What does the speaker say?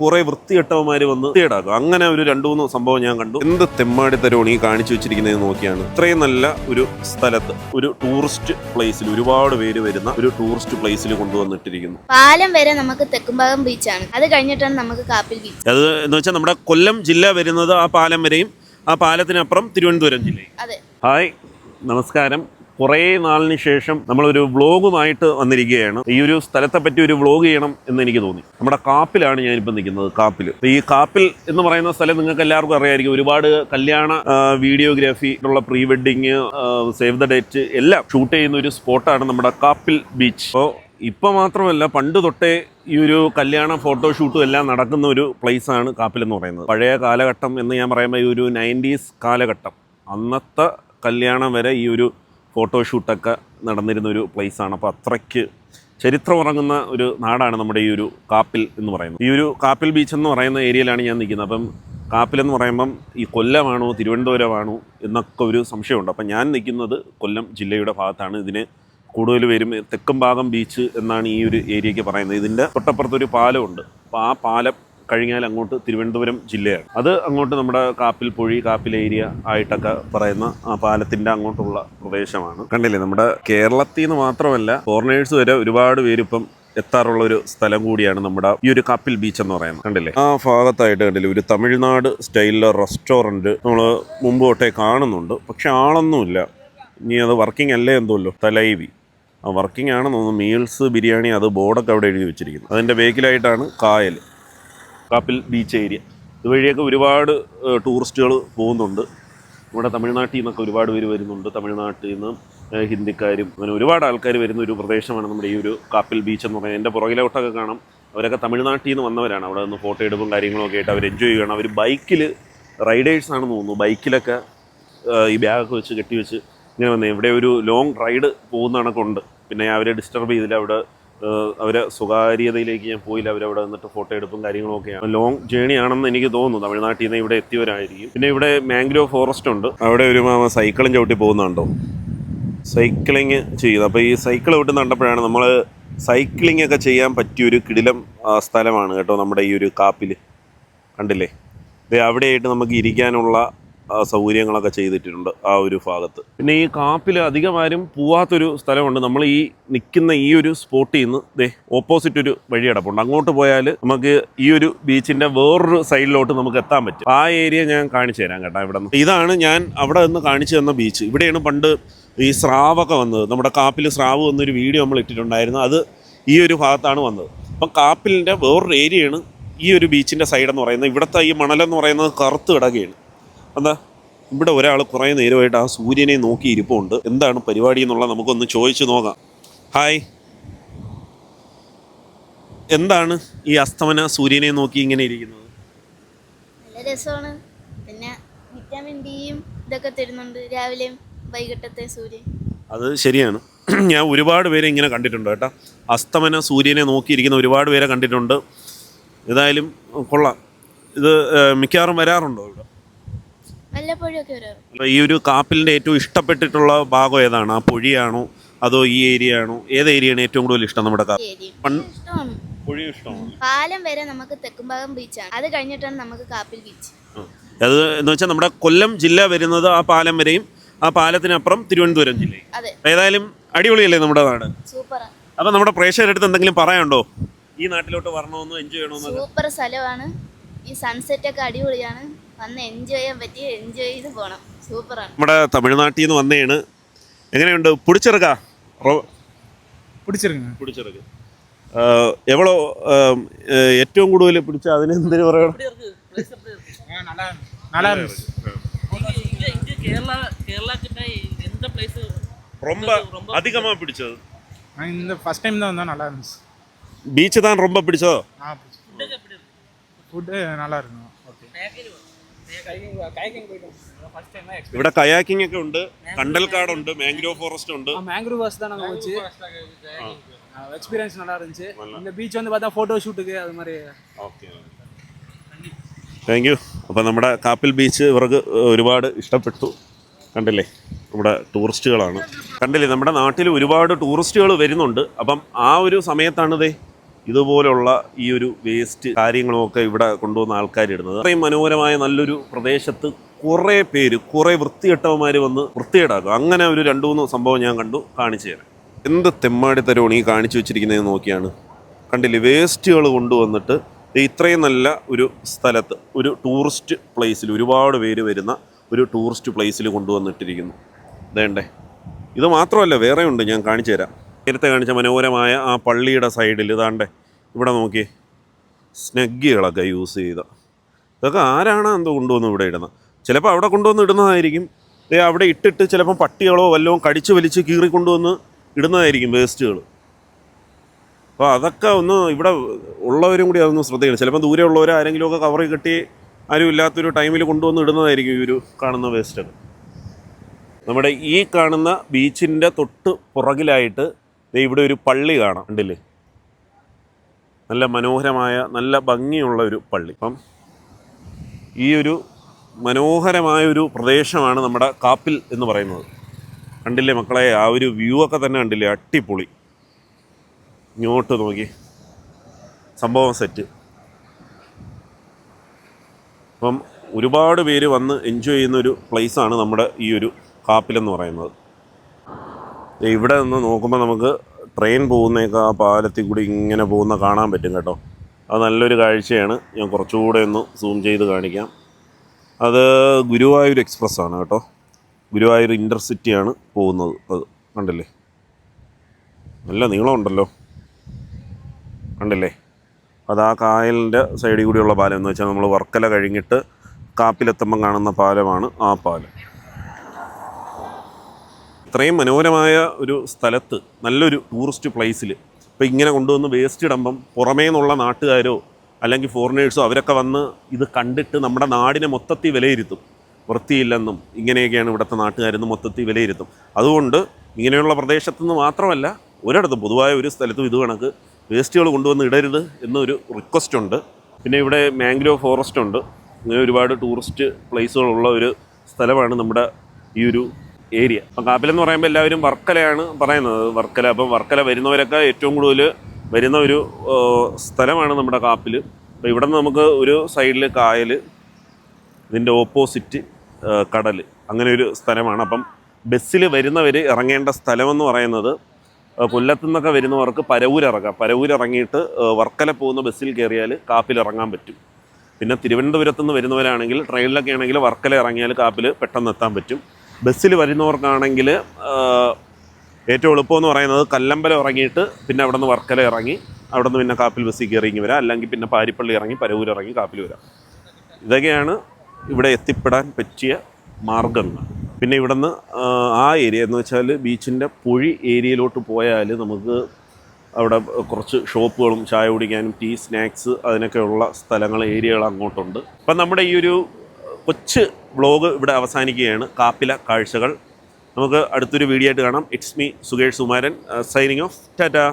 കുറെ വൃത്തികെട്ടവന്മാർ വന്ന് വൃത്തിയേടാക്കും. അങ്ങനെ ഒരു 2-3 സംഭവം ഞാൻ കണ്ടു. എന്ത് തെമ്മാടിത്തരമാണ് ഈ കാണിച്ചു വെച്ചിരിക്കുന്നത് നോക്കിയാണ്. ഇത്രയും നല്ല ഒരു സ്ഥലത്ത് ഒരു ടൂറിസ്റ്റ് പ്ലേസിൽ ഒരുപാട് പേര് വരുന്ന ഒരു ടൂറിസ്റ്റ് പ്ലേസിൽ കൊണ്ടുവന്നിട്ടിരിക്കുന്നു. പാലം വരെ നമുക്ക് തെക്കുംഭാഗം ബീച്ചാണ്, അത് കഴിഞ്ഞിട്ടാണ് നമുക്ക് കാപ്പിൽ ബീച്ച്. അത് എന്ന് വെച്ചാൽ നമ്മുടെ കൊല്ലം ജില്ല വരുന്നത് ആ പാലം വരെയും ആ പാലത്തിനപ്പുറം തിരുവനന്തപുരം ജില്ലയും. അതെ. ഹായ്, നമസ്കാരം. കുറേ നാളിന് ശേഷം നമ്മളൊരു വ്ളോഗുമായിട്ട് വന്നിരിക്കുകയാണ്. ഈ ഒരു സ്ഥലത്തെ പറ്റി ഒരു വ്ളോഗ് ചെയ്യണം എന്ന് എനിക്ക് തോന്നി. നമ്മുടെ കാപ്പിലാണ് ഞാനിപ്പോൾ നിൽക്കുന്നത്. കാപ്പിൽ, ഈ കാപ്പിൽ എന്ന് പറയുന്ന സ്ഥലം നിങ്ങൾക്ക് എല്ലാവർക്കും അറിയാമായിരിക്കും. ഒരുപാട് കല്യാണ വീഡിയോഗ്രാഫി ഉള്ള pre wedding, save the date എല്ലാം ഷൂട്ട് ചെയ്യുന്ന ഒരു സ്പോട്ടാണ് നമ്മുടെ കാപ്പിൽ ബീച്ച്. അപ്പോൾ ഇപ്പോൾ മാത്രമല്ല, പണ്ട് തൊട്ടേ ഈ ഒരു കല്യാണ ഫോട്ടോഷൂട്ടും എല്ലാം നടക്കുന്ന ഒരു പ്ലേസാണ് കാപ്പിൽ എന്ന് പറയുന്നത്. പഴയ കാലഘട്ടം എന്ന് ഞാൻ പറയുമ്പോൾ ഈ ഒരു 90s കാലഘട്ടം, അന്നത്തെ കല്യാണം വരെ ഈ ഒരു ഫോട്ടോഷൂട്ടൊക്കെ നടന്നിരുന്നൊരു പ്ലേസാണ്. അപ്പോൾ അത്രയ്ക്ക് ചരിത്രം ഉറങ്ങുന്ന ഒരു നാടാണ് നമ്മുടെ ഈ ഒരു കാപ്പിൽ എന്ന് പറയുന്നത്. ഈ ഒരു കാപ്പിൽ ബീച്ച് എന്ന് പറയുന്ന ഏരിയയിലാണ് ഞാൻ നിൽക്കുന്നത്. അപ്പം കാപ്പിൽ എന്ന് പറയുമ്പം ഈ കൊല്ലമാണോ തിരുവനന്തപുരമാണോ എന്നൊക്കെ ഒരു സംശയമുണ്ട്. അപ്പം ഞാൻ നിൽക്കുന്നത് കൊല്ലം ജില്ലയുടെ ഭാഗത്താണ്. ഇതിന് കൂടുതൽ പേരും തെക്കും ഭാഗം ബീച്ച് എന്നാണ് ഈ ഒരു ഏരിയയ്ക്ക് പറയുന്നത്. ഇതിൻ്റെ തൊട്ടപ്പുറത്തൊരു പാലമുണ്ട്. അപ്പോൾ ആ പാലം കഴിഞ്ഞാൽ അങ്ങോട്ട് തിരുവനന്തപുരം ജില്ലയാണ്. അത് അങ്ങോട്ട് നമ്മുടെ കാപ്പിൽ പൊഴി, കാപ്പിൽ ഏരിയ ആയിട്ടൊക്കെ പറയുന്ന ആ പാലത്തിൻ്റെ അങ്ങോട്ടുള്ള പ്രദേശമാണ്. കണ്ടില്ലേ, നമ്മുടെ കേരളത്തിൽ നിന്ന് മാത്രമല്ല ഫോറിനേഴ്സ് വരെ ഒരുപാട് പേര് ഇപ്പം എത്താറുള്ള ഒരു സ്ഥലം കൂടിയാണ് നമ്മുടെ ഈ ഒരു കാപ്പിൽ ബീച്ച് എന്ന് പറയുന്നത്. കണ്ടില്ലേ, ആ ഭാഗത്തായിട്ട് കണ്ടില്ലേ ഒരു തമിഴ്നാട് സ്റ്റൈലിലെ റെസ്റ്റോറൻറ്റ് നമ്മൾ മുമ്പ് തൊട്ടേ കാണുന്നുണ്ട്. പക്ഷെ ആളൊന്നുമില്ല. ഇനി അത് വർക്കിംഗ് അല്ലേ എന്തോല്ലോ. തലൈവി ആ വർക്കിംഗ് ആണെന്ന് തോന്നുന്നു. മീൽസ് ബിരിയാണി, അത് ബോർഡൊക്കെ അവിടെ എഴുതി വെച്ചിരിക്കുന്നു. അതിൻ്റെ ബേക്കിലായിട്ടാണ് കായൽ, കാപ്പിൽ ബീച്ച് ഏരിയ. ഇതുവഴിയൊക്കെ ഒരുപാട് ടൂറിസ്റ്റുകൾ പോകുന്നുണ്ട്. ഇവിടെ തമിഴ്നാട്ടിൽ നിന്നൊക്കെ ഒരുപാട് പേര് വരുന്നുണ്ട്. തമിഴ്നാട്ടിൽ നിന്ന് ഹിന്ദിക്കാരും അങ്ങനെ ഒരുപാട് ആൾക്കാർ വരുന്ന ഒരു പ്രദേശമാണ് നമ്മുടെ ഈ ഒരു കാപ്പിൽ ബീച്ച് എന്ന് പറയുന്നത്. എൻ്റെ പുറകിലോട്ടൊക്കെ കാണാം, അവരൊക്കെ തമിഴ്നാട്ടിൽ നിന്ന് വന്നവരാണ്. അവിടെ നിന്ന് ഫോട്ടോ എടുപ്പും കാര്യങ്ങളൊക്കെ ആയിട്ട് അവർ എൻജോയ് ചെയ്യണം. അവർ ബൈക്കിൽ റൈഡേഴ്സാണെന്ന് തോന്നുന്നു. ബൈക്കിലൊക്കെ ഈ ബാഗൊക്കെ വെച്ച് കെട്ടിവെച്ച് ഇങ്ങനെ വന്നേ. ഇവിടെ ഒരു ലോങ് റൈഡ് പോകുന്ന കണക്കുണ്ട്. പിന്നെ അവരെ ഡിസ്റ്റർബ് ചെയ്തില്ല. അവിടെ അവരെ സ്വകാര്യതയിലേക്ക് ഞാൻ പോയില്ല. അവരവിടെ നിന്നിട്ട് ഫോട്ടോ എടുപ്പും കാര്യങ്ങളൊക്കെയാണ്. ലോങ് ജേണി ആണെന്ന് എനിക്ക് തോന്നുന്നു. തമിഴ്നാട്ടിൽ നിന്ന് ഇവിടെ എത്തിയവരായിരിക്കും. പിന്നെ ഇവിടെ മാംഗ്രോ ഫോറസ്റ്റ് ഉണ്ട്. അവിടെ ഒരു സൈക്കിളും ചവിട്ടി പോകുന്നുണ്ടോ, സൈക്ലിങ് ചെയ്യുന്നത്. അപ്പോൾ ഈ സൈക്കിൾ ചവിട്ടി കണ്ടപ്പോഴാണ് നമ്മൾ സൈക്ലിംഗ് ഒക്കെ ചെയ്യാൻ പറ്റിയൊരു കിടിലം സ്ഥലമാണ് കേട്ടോ നമ്മുടെ ഈ ഒരു കാപ്പിൽ. കണ്ടില്ലേ, അവിടെയായിട്ട് നമുക്ക് ഇരിക്കാനുള്ള സൗകര്യങ്ങളൊക്കെ ചെയ്തിട്ടുണ്ട് ആ ഒരു ഭാഗത്ത്. പിന്നെ ഈ കാപ്പിൽ അധികം ആരും പോവാത്തൊരു സ്ഥലമുണ്ട്. നമ്മൾ ഈ നിൽക്കുന്ന ഈ ഒരു സ്പോട്ടിൽ നിന്ന് ഓപ്പോസിറ്റ് ഒരു വഴി കിടപ്പുണ്ട്. അങ്ങോട്ട് പോയാൽ നമുക്ക് ഈ ഒരു ബീച്ചിൻ്റെ വേറൊരു സൈഡിലോട്ട് നമുക്ക് എത്താൻ പറ്റും. ആ ഏരിയ ഞാൻ കാണിച്ചു തരാം കേട്ടോ. ഇവിടെ നിന്ന് ഇതാണ് ഞാൻ അവിടെ നിന്ന് കാണിച്ചു തന്ന ബീച്ച്. ഇവിടെയാണ് പണ്ട് ഈ സ്രാവൊക്കെ വന്നത്. നമ്മുടെ കാപ്പിൽ സ്രാവ് വന്നൊരു വീഡിയോ നമ്മൾ ഇട്ടിട്ടുണ്ടായിരുന്നു. അത് ഈ ഒരു ഭാഗത്താണ് വന്നത്. അപ്പം കാപ്പിലിൻ്റെ വേറൊരു ഏരിയയാണ് ഈ ഒരു ബീച്ചിൻ്റെ സൈഡെന്ന് പറയുന്നത്. ഇവിടുത്തെ ഈ മണലെന്ന് പറയുന്നത് കറുത്ത് കിടക്കുകയാണ്. എന്താ, ഇവിടെ ഒരാൾ കുറേ നേരമായിട്ട് ആ സൂര്യനെ നോക്കി ഇരിപ്പുണ്ട്. എന്താണ് പരിപാടി എന്നുള്ളത് നമുക്കൊന്ന് ചോദിച്ചു നോക്കാം. ഹായ്, എന്താണ് ഈ അസ്തമന സൂര്യനെ നോക്കി ഇങ്ങനെ ഇരിക്കുന്നത്? നല്ല രസമാണ്. പിന്നെ വിറ്റാമിൻ ഡിയും ഇതൊക്കെ തരുന്നുണ്ട് രാവിലെയും വൈകിട്ടത്തെ സൂര്യൻ. അത് ശരിയാണ്. ഞാൻ ഒരുപാട് പേരെ ഇങ്ങനെ കണ്ടിട്ടുണ്ട് കേട്ടോ. അസ്തമന സൂര്യനെ നോക്കിയിരിക്കുന്ന ഒരുപാട് പേരെ കണ്ടിട്ടുണ്ട്. ഏതായാലും കൊള്ളാം. ഇത് മിക്കവാറും വരാറുണ്ടോ ഇവിടെ? വല്ലപ്പോഴൊക്കെ വരാറുണ്ട്. അപ്പോൾ ഈ ഒരു കാപ്പിലിൻ്റെ ഏറ്റവും ഇഷ്ടപ്പെട്ടിട്ടുള്ള ഭാഗം ഏതാണ്? ആ പൊഴിയാണോ അതോ ഈ ഏരിയ ആണോ? ഏത് ഏരിയയാണ് ഏറ്റവും കൂടുതൽ ഇഷ്ടം? നമ്മുടെ ഇഷ്ടമാണ്. പൊഴി ഇഷ്ടമാണ്. പാലം വരെ നമുക്ക് തെക്കുംഭാഗം ബീച്ചാണ്, അത് കഴിഞ്ഞിട്ടാണ് നമുക്ക് കാപ്പിൽ ബീച്ച്. അത് എന്ന് വെച്ചാൽ നമ്മുടെ കൊല്ലം ജില്ല വരുന്നത് ആ പാലം വരെയും ആ പാലത്തിനപ്പുറം തിരുവനന്തപുരം ജില്ലയും. അതെ. ഏതായാലും അടിപൊളിയല്ലേ നമ്മുടെ നാട്? സൂപ്പറാണ്. അപ്പം നമ്മുടെ പ്രേക്ഷകരുടെ അടുത്ത് എന്തെങ്കിലും പറയാനുണ്ടോ? ഈ നാട്ടിലോട്ട് വരണമെന്നോ എൻജോയ് ചെയ്യണമെന്നോ? സൂപ്പർ സ്ഥലമാണ്. ഈ സൺസെറ്റ് ഒക്കെ അടിപൊളിയാണ്. വന്ന് എൻജോയ് ചെയ്യാൻ പറ്റി, എൻജോയ് ചെയ്ത് പോകണം. സൂപ്പറാണ്. നമ്മുടെ തമിഴ്നാട്ടിൽ നിന്ന് വന്നതാണ്. എങ്ങനെയുണ്ട്? പിടിച്ചെടുക്കാ പിടിച്ചെടുക്ക് എവളോ ഏറ്റവും കൂടുതൽ പിടിച്ച അതിന് എന്തിനു പറയണം? ரொம்ப அதிகமா பிடிச்சது இந்த ஃபர்ஸ்ட் டைம் தான் வந்தா நல்லா இருந்துச்சு. பீச் தான் ரொம்ப பிடிச்சதோ? ஃபுட் நல்லா இருக்கும். ஓகே. ഇവിടെ കയാക്കിംഗ് ഒക്കെ ഉണ്ട്, കണ്ടൽക്കാടുണ്ട്, മാംഗ്രോ ഫോറസ്റ്റ് ഉണ്ട്. മാംഗ്രോ ഫോറസ്റ്റ് தான் நாங்க போச்சு. எக்ஸ்பீரியன்ஸ் நல்லா இருந்துச்சு. இந்த பீச் வந்து பார்த்தா ഫോട്ടോ ഷൂട്ടുக்கு அது மாதிரி. Okay, thank you. അപ്പോൾ നമ്മുടെ കാപ്പിൽ ബീച്ച് ഇവർക്ക് ഒരുപാട് ഇഷ്ടപ്പെട്ടു. കണ്ടില്ലേ, നമ്മുടെ ടൂറിസ്റ്റുകളാണ്. കണ്ടില്ലേ, നമ്മുടെ നാട്ടിൽ ഒരുപാട് ടൂറിസ്റ്റുകൾ വരുന്നുണ്ട്. അപ്പം ആ ഒരു സമയത്താണിതേ ഇതുപോലുള്ള ഈ ഒരു വേസ്റ്റ് കാര്യങ്ങളുമൊക്കെ ഇവിടെ കൊണ്ടുവന്ന ആൾക്കാരിടുന്നത്. അത്രയും മനോഹരമായ നല്ലൊരു പ്രദേശത്ത് കുറേ പേര് കുറേ വൃത്തികെട്ടവന്മാർ വന്ന് വൃത്തികേടാക്കും. അങ്ങനെ ഒരു 2-3 സംഭവം ഞാൻ കണ്ടു, കാണിച്ചു തരാം. എന്ത് തെമ്മാടിത്തരമാണ് ഈ കാണിച്ചു വെച്ചിരിക്കുന്നത് നോക്കിയാണ്. കണ്ടില്ലേ, വേസ്റ്റുകൾ കൊണ്ടുവന്നിട്ട് ഇത്രയും നല്ല ഒരു സ്ഥലത്ത്, ഒരു ടൂറിസ്റ്റ് പ്ലേസിൽ, ഒരുപാട് പേര് വരുന്ന ഒരു ടൂറിസ്റ്റ് പ്ലേസിൽ കൊണ്ടുവന്നിട്ടിരിക്കുന്നു. വേണ്ടേ, ഇത് മാത്രമല്ല വേറെ ഉണ്ട്, ഞാൻ കാണിച്ചു തരാം. നേരത്തെ കാണിച്ച മനോഹരമായ ആ പള്ളിയുടെ സൈഡിൽ ഇതാണ്ടേ ഇവിടെ നോക്കി സ്നഗ്ഗികളൊക്കെ യൂസ് ചെയ്ത ഇതൊക്കെ ആരാണ് എന്തോ കൊണ്ടുവന്ന് ഇവിടെ ഇടുന്നത്. ചിലപ്പോൾ അവിടെ കൊണ്ടുവന്ന് ഇടുന്നതായിരിക്കും, അവിടെ ഇട്ടിട്ട് ചിലപ്പം പട്ടികളോ വല്ലതും കടിച്ച് വലിച്ച് കീറി കൊണ്ടുവന്ന് ഇടുന്നതായിരിക്കും വേസ്റ്റുകൾ. അപ്പോൾ അതൊക്കെ ഒന്ന് ഇവിടെ ഉള്ളവരും കൂടി അതൊന്ന് ശ്രദ്ധിക്കണം. ചിലപ്പോൾ ദൂരെ ഉള്ളവർ ആരെങ്കിലുമൊക്കെ കവറിൽ കെട്ടി ആരും ഇല്ലാത്തൊരു ടൈമിൽ കൊണ്ടുവന്ന് ഇടുന്നതായിരിക്കും ഈ ഒരു കാണുന്ന വേസ്റ്റൊക്കെ. നമ്മുടെ ഈ കാണുന്ന ബീച്ചിൻ്റെ തൊട്ട് പുറകിലായിട്ട് ഇവിടെ ഒരു പള്ളി കാണാം, ഉണ്ടല്ലേ, നല്ല മനോഹരമായ നല്ല ഭംഗിയുള്ള ഒരു പള്ളി. അപ്പം ഈ ഒരു മനോഹരമായ ഒരു പ്രദേശമാണ് നമ്മുടെ കാപ്പിൽ എന്ന് പറയുന്നത്. കണ്ടില്ലേ മക്കളെ, ആ ഒരു വ്യൂ ഒക്കെ തന്നെ കണ്ടില്ലേ, അടിപൊളി. ഇങ്ങോട്ട് നോക്കി, സംഭവം സെറ്റ്. അപ്പം ഒരുപാട് പേര് വന്ന് എൻജോയ് ചെയ്യുന്നൊരു പ്ലേസാണ് നമ്മുടെ ഈ ഒരു കാപ്പിലെന്ന് പറയുന്നത്. ഇവിടെ നിന്ന് നോക്കുമ്പോൾ നമുക്ക് ട്രെയിൻ പോകുന്നതൊക്കെ ആ പാലത്തിൽ കൂടി ഇങ്ങനെ പോകുന്ന കാണാൻ പറ്റും കേട്ടോ. അത് നല്ലൊരു കാഴ്ചയാണ്. ഞാൻ കുറച്ചുകൂടെ ഒന്ന് സൂം ചെയ്ത് കാണിക്കാം. അത് ഗുരുവായൂർ എക്സ്പ്രസ് ആണ് കേട്ടോ, ഗുരുവായൂർ ഇൻ്റർസിറ്റിയാണ് പോകുന്നത്. അത് കണ്ടില്ലേ, നല്ല നീളമുണ്ടല്ലോ, കണ്ടില്ലേ. അത് ആ കായലിൻ്റെ സൈഡിൽ കൂടിയുള്ള പാലം എന്ന് വെച്ചാൽ നമ്മൾ വർക്കല കഴിഞ്ഞിട്ട് കാപ്പിലെത്തുമ്പം കാണുന്ന പാലമാണ് ആ പാലം. ഇത്രയും മനോഹരമായ ഒരു സ്ഥലത്ത്, നല്ലൊരു ടൂറിസ്റ്റ് പ്ലേസിൽ ഇപ്പോൾ ഇങ്ങനെ കൊണ്ടുവന്ന് വേസ്റ്റ് ഇടുമ്പം പുറമേ നിന്നുള്ള നാട്ടുകാരോ അല്ലെങ്കിൽ ഫോറിനേഴ്സോ അവരൊക്കെ വന്ന് ഇത് കണ്ടിട്ട് നമ്മുടെ നാടിനെ മൊത്തത്തിൽ വിലയിരുത്തും. വൃത്തിയില്ലെന്നും ഇങ്ങനെയൊക്കെയാണ് ഇവിടുത്തെ നാട്ടുകാരെന്ന് മൊത്തത്തിൽ വിലയിരുത്തും. അതുകൊണ്ട് ഇങ്ങനെയുള്ള പ്രദേശത്തു നിന്ന് മാത്രമല്ല ഒരിടത്തും പൊതുവായ ഒരു സ്ഥലത്തും ഇത് കണക്ക് വേസ്റ്റുകൾ കൊണ്ടുവന്ന് ഇടരുത് എന്നൊരു റിക്വസ്റ്റ് ഉണ്ട്. പിന്നെ ഇവിടെ മാംഗ്രോവ് ഫോറസ്റ്റ് ഉണ്ട്. ഇങ്ങനെ ഒരുപാട് ടൂറിസ്റ്റ് പ്ലേസുകളുള്ള ഒരു സ്ഥലമാണ് നമ്മുടെ ഈ ഒരു ഏരിയ. അപ്പം കാപ്പിലെന്ന് പറയുമ്പോൾ എല്ലാവരും വർക്കലയാണ് പറയുന്നത്, വർക്കല. അപ്പം വർക്കല വരുന്നവരൊക്കെ ഏറ്റവും കൂടുതൽ വരുന്ന ഒരു സ്ഥലമാണ് നമ്മുടെ കാപ്പിൽ. അപ്പോൾ ഇവിടെ നിന്ന് നമുക്ക് ഒരു സൈഡിൽ കായൽ, ഇതിൻ്റെ ഓപ്പോസിറ്റ് കടൽ, അങ്ങനെ ഒരു സ്ഥലമാണ്. അപ്പം ബസ്സിൽ വരുന്നവർ ഇറങ്ങേണ്ട സ്ഥലമെന്ന് പറയുന്നത് കൊല്ലത്തു നിന്നൊക്കെ വരുന്നവർക്ക് പരവൂർ ഇറങ്ങാം. പരവൂർ ഇറങ്ങിയിട്ട് വർക്കല പോകുന്ന ബസ്സിൽ കയറിയാൽ കാപ്പിൽ ഇറങ്ങാൻ പറ്റും. പിന്നെ തിരുവനന്തപുരത്ത് നിന്ന് വരുന്നവരാണെങ്കിൽ ട്രെയിനിലൊക്കെ ആണെങ്കിൽ വർക്കല ഇറങ്ങിയാൽ കാപ്പിൽ പെട്ടെന്ന് എത്താൻ പറ്റും. ബസ്സിൽ വരുന്നവർക്കാണെങ്കിൽ ഏറ്റവും എളുപ്പമെന്ന് പറയുന്നത് കല്ലമ്പലം ഇറങ്ങിയിട്ട് പിന്നെ അവിടെ നിന്ന് വർക്കല ഇറങ്ങി അവിടെ നിന്ന് പിന്നെ കാപ്പിൽ ബസ്സിൽ കയറി ഇങ്ങ് വരാം. അല്ലെങ്കിൽ പിന്നെ പാരിപ്പള്ളി ഇറങ്ങി പരവൂർ ഇറങ്ങി കാപ്പിൽ വരാം. ഇതൊക്കെയാണ് ഇവിടെ എത്തിപ്പെടാൻ പറ്റിയ മാർഗങ്ങൾ. പിന്നെ ഇവിടെ നിന്ന് ആ ഏരിയ എന്ന് വെച്ചാൽ ബീച്ചിൻ്റെ പൊഴി ഏരിയയിലോട്ട് പോയാൽ നമുക്ക് അവിടെ കുറച്ച് ഷോപ്പുകളും ചായ കുടിക്കാനും ടീ സ്നാക്സ് അതിനൊക്കെയുള്ള സ്ഥലങ്ങൾ, ഏരിയകൾ അങ്ങോട്ടുണ്ട്. അപ്പം നമ്മുടെ ഈ ഒരു കൊച്ച് വ്ളോഗ് ഇവിടെ അവസാനിക്കുകയാണ്. കാപ്പില കാഴ്ചകൾ. നമുക്ക് അടുത്തൊരു വീഡിയോ ആയിട്ട് കാണാം. It's me Sukesh Sumaran, signing off. Tata.